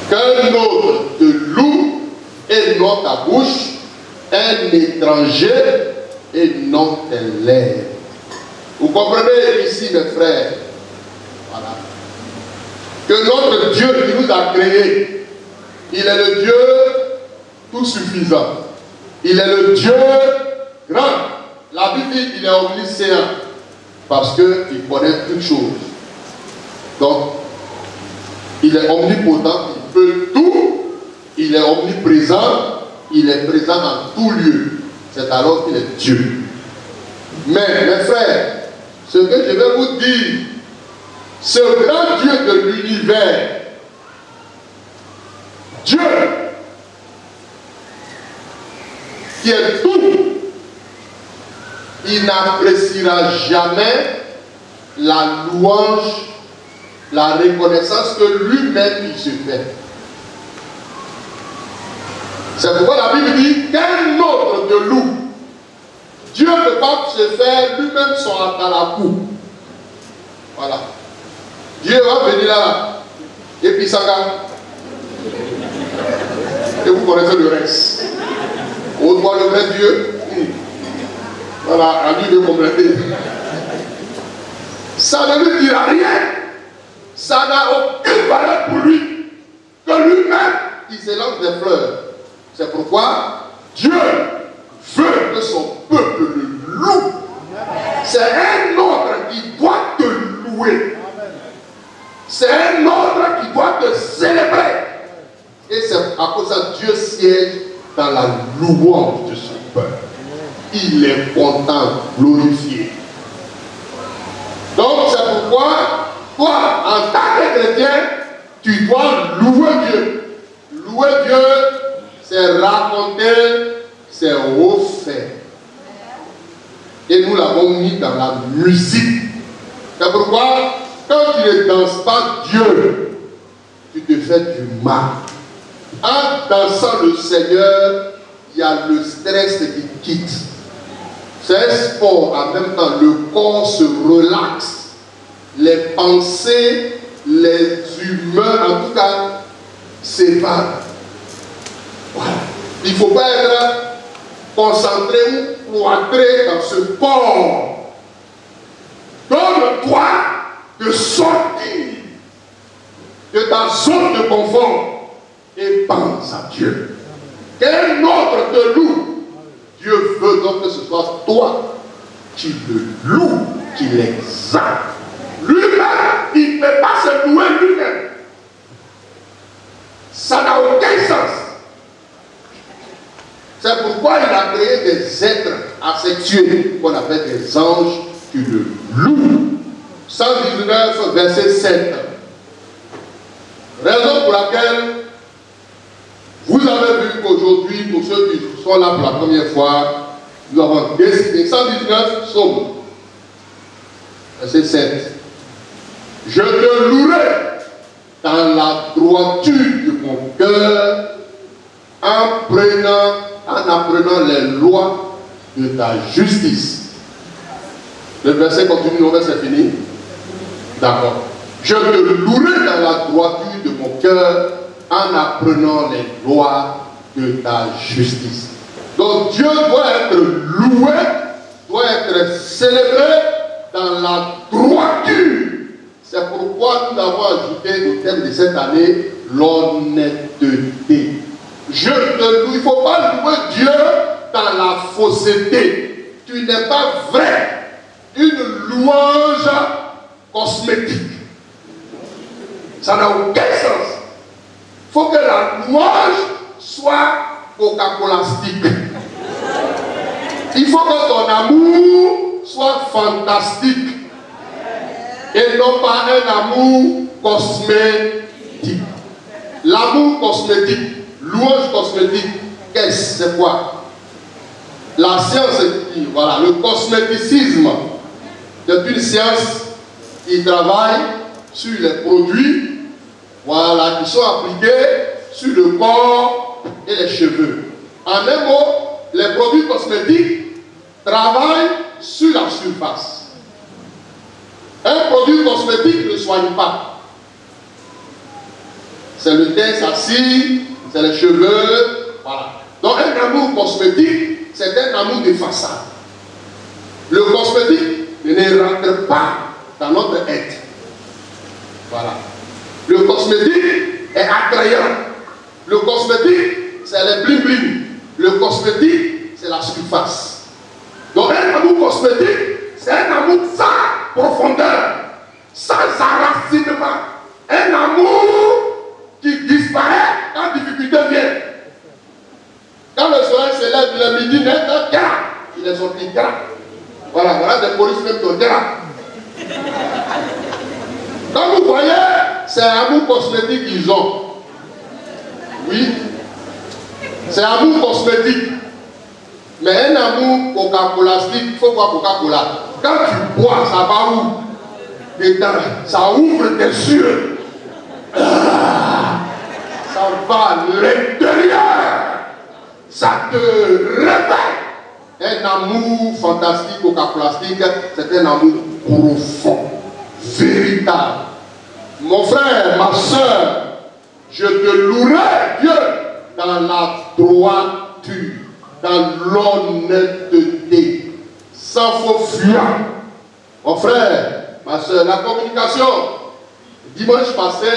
qu'un autre te loue et non ta bouche, un étranger et non tes lèvres. Vous comprenez ici, mes frères? Voilà. Que notre Dieu qui nous a créés, il est le Dieu tout suffisant. Il est le Dieu grand. La Bible dit qu'il est omniscient parce qu'il connaît toutes choses. Donc, il est omnipotent, il peut tout, il est omniprésent, il est présent dans tout lieu. C'est alors qu'il est Dieu. Mais, mes frères, ce que je vais vous dire, ce grand Dieu de l'univers, Dieu, qui est tout, il n'appréciera jamais la louange, la reconnaissance que lui-même il se fait. C'est pourquoi la Bible dit qu'un autre te loue. Dieu ne peut pas se faire lui-même son atalakou. Voilà. Dieu va venir là. Et puis ça va. Et vous connaissez le reste. On voit le vrai Dieu. Voilà, à lui de compléter. Ça ne lui dira rien. Ça n'a aucune valeur pour lui. Que lui-même, il se lance des fleurs. C'est pourquoi Dieu veut que son peuple le loue. C'est un autre qui doit te louer. C'est un autre qui doit te célébrer. Et c'est à cause de Dieu siège dans la louange de son peuple. Il est content, glorifié. Donc c'est pourquoi, toi, en tant que chrétien, tu dois louer Dieu. Louer Dieu, c'est raconter ses hauts faits. Et nous l'avons mis dans la musique. C'est pourquoi, quand tu ne danses pas Dieu, tu te fais du mal. En dansant le Seigneur, il y a le stress qui quitte. C'est un sport, en même temps, le corps se relaxe. Les pensées, les humeurs, en tout cas, s'évadent. Voilà. Il ne faut pas être concentré ou cloîtré dans ce corps. Donne-toi de sortir de ta zone de confort et pense à Dieu. Quel autre te loue? Dieu veut donc que ce soit toi qui le loue, qui l'exalte. Lui-même, il ne peut pas se louer lui-même. Ça n'a aucun sens. C'est pourquoi il a créé des êtres asexués qu'on appelle des anges qui le louent. 119, verset 7. Raison pour laquelle vous avez vu qu'aujourd'hui, pour ceux qui sont là pour la première fois, nous avons décidé 119 psaumes. Verset 7. Je te louerai dans la droiture de mon cœur en apprenant les lois de ta justice. Le verset continue, le verset fini. D'accord. Je te louerai dans la droiture de mon cœur en apprenant les lois de ta justice. Donc Dieu doit être loué, doit être célébré dans la droiture. C'est pourquoi nous avons ajouté au thème de cette année l'honnêteté. Je te loue, il ne faut pas louer Dieu dans la fausseté. Tu n'es pas vrai. Une louange cosmétique. Ça n'a aucun sens. Il faut que la louange soit coca-colastique. Il faut que ton amour soit fantastique. Et non pas un amour cosmétique. L'amour cosmétique, louange cosmétique, qu'est-ce? C'est quoi? La science dit, voilà, le cosméticisme, c'est une science qui travaille sur les produits, voilà, qui sont appliqués sur le corps et les cheveux. En un mot, les produits cosmétiques travaillent sur la surface. Un produit cosmétique ne soigne pas. c'est le teint, ça cire, c'est les cheveux, voilà. Donc un amour cosmétique, c'est un amour de façade. Le cosmétique ne rentre pas dans notre être. Voilà. Le cosmétique est attrayant. Le cosmétique, c'est les bling-bling. Le cosmétique, c'est la surface. Donc un amour cosmétique, c'est un amour sans profondeur, sans enracinement. Un amour qui disparaît quand la difficulté vient. Quand le soleil se lève le midi net, il est sorti gras. Voilà des polices même qui ont gras. Quand vous voyez, c'est un amour cosmétique qu'ils ont. Oui, c'est un amour cosmétique. Mais un amour Coca-Colastique, il faut voir Coca-Cola. Quand tu bois, ça va où? Dedans, ça ouvre tes yeux. Ça va à l'intérieur. Ça te réveille. Un amour fantastique Coca-Colastique, c'est un amour profond, véritable. Mon frère, ma soeur, je te louerai, Dieu, dans la droiture, dans l'honnêteté, sans faux fuyant. Mon frère, ma soeur, la communication, dimanche passé,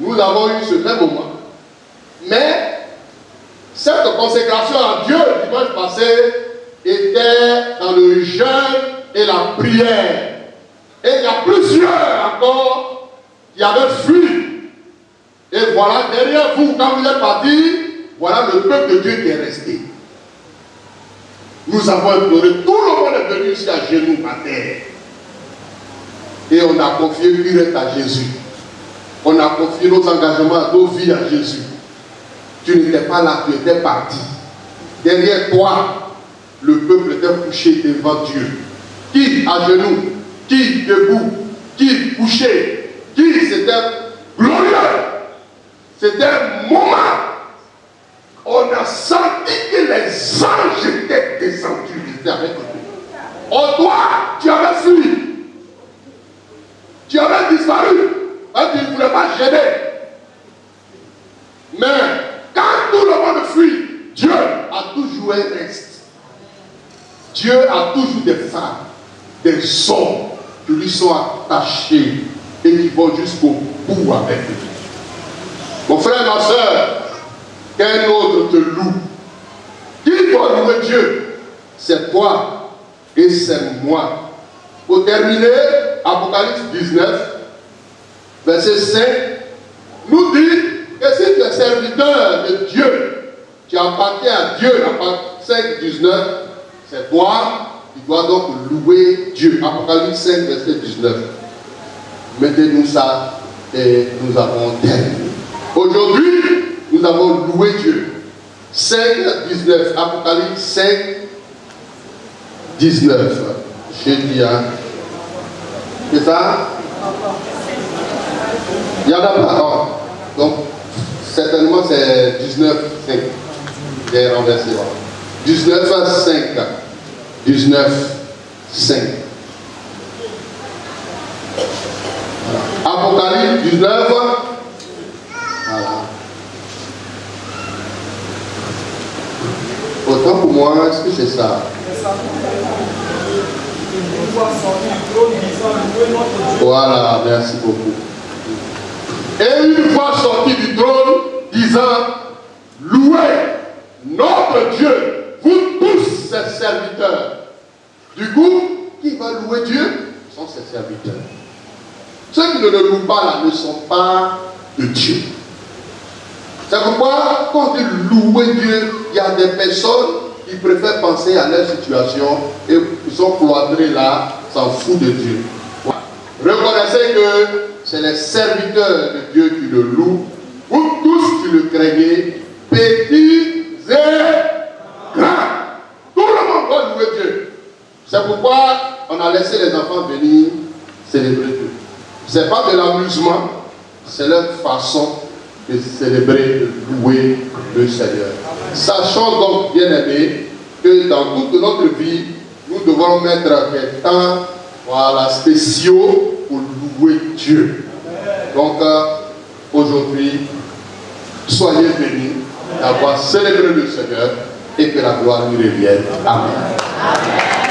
nous avons eu ce même moment. Mais cette consécration à Dieu, dimanche passé, était dans le jeûne et la prière. Et il y a plusieurs encore qui avaient fui. Et voilà, derrière vous, quand vous êtes partis, voilà le peuple de Dieu qui est resté. Nous avons imploré, tout le monde est venu ici à genoux à terre. Et on a confié l'urette à Jésus. On a confié nos engagements, nos vies à Jésus. Tu n'étais pas là, tu étais parti. Derrière toi, le peuple était couché devant Dieu. Qui à genoux, qui debout, qui couché, qui c'était glorieux. C'était un moment. On a senti que les anges étaient descendus, ils étaient avec nous. Oh toi, tu avais fui. Tu avais disparu. Hein, tu ne voulais pas gêner. Mais quand tout le monde fuit, Dieu a toujours un reste. Dieu a toujours des femmes, des hommes qui lui sont attachés et qui vont jusqu'au bout avec lui. Mon frère, ma soeur, qu'un autre te loue. Qui doit louer Dieu? C'est toi et c'est moi. Pour terminer, Apocalypse 19, verset 5, nous dit que si tu es serviteur de Dieu, tu appartiens à Dieu. Apocalypse 5, 19, c'est toi qui dois donc louer Dieu. Apocalypse 5, verset 19. Mettez-nous ça et nous avons terminé. Aujourd'hui, nous avons loué Dieu. 5, 19. Apocalypse 5, 19. J'ai dit, hein. C'est ça? Il y en a pas. Donc, certainement, c'est 19, 5. J'ai renversé. 19, 5. 19, 5. Apocalypse 19. Voilà. Autant pour moi, est-ce que c'est ça? Voilà, merci beaucoup. Et une fois sorti du trône, disant, louez notre Dieu, vous tous ses serviteurs. Du coup, qui va louer Dieu sont ses serviteurs. Ceux qui ne le louent pas là ne sont pas de Dieu. C'est pourquoi, quand on dit louer Dieu, il y a des personnes qui préfèrent penser à leur situation et qui sont cloîtrés là, s'en foutent de Dieu. Reconnaissez que c'est les serviteurs de Dieu qui le louent. Vous tous qui le craignez, petits et grands. Tout le monde doit louer Dieu. C'est pourquoi on a laissé les enfants venir célébrer Dieu. Ce n'est pas de l'amusement, c'est leur façon de célébrer, de louer le Seigneur. Sachons donc, bien aimés, que dans toute notre vie, nous devons mettre des temps spéciaux pour louer Dieu. Donc, aujourd'hui, Soyez bénis d'avoir célébré le Seigneur et que la gloire lui revienne. Amen.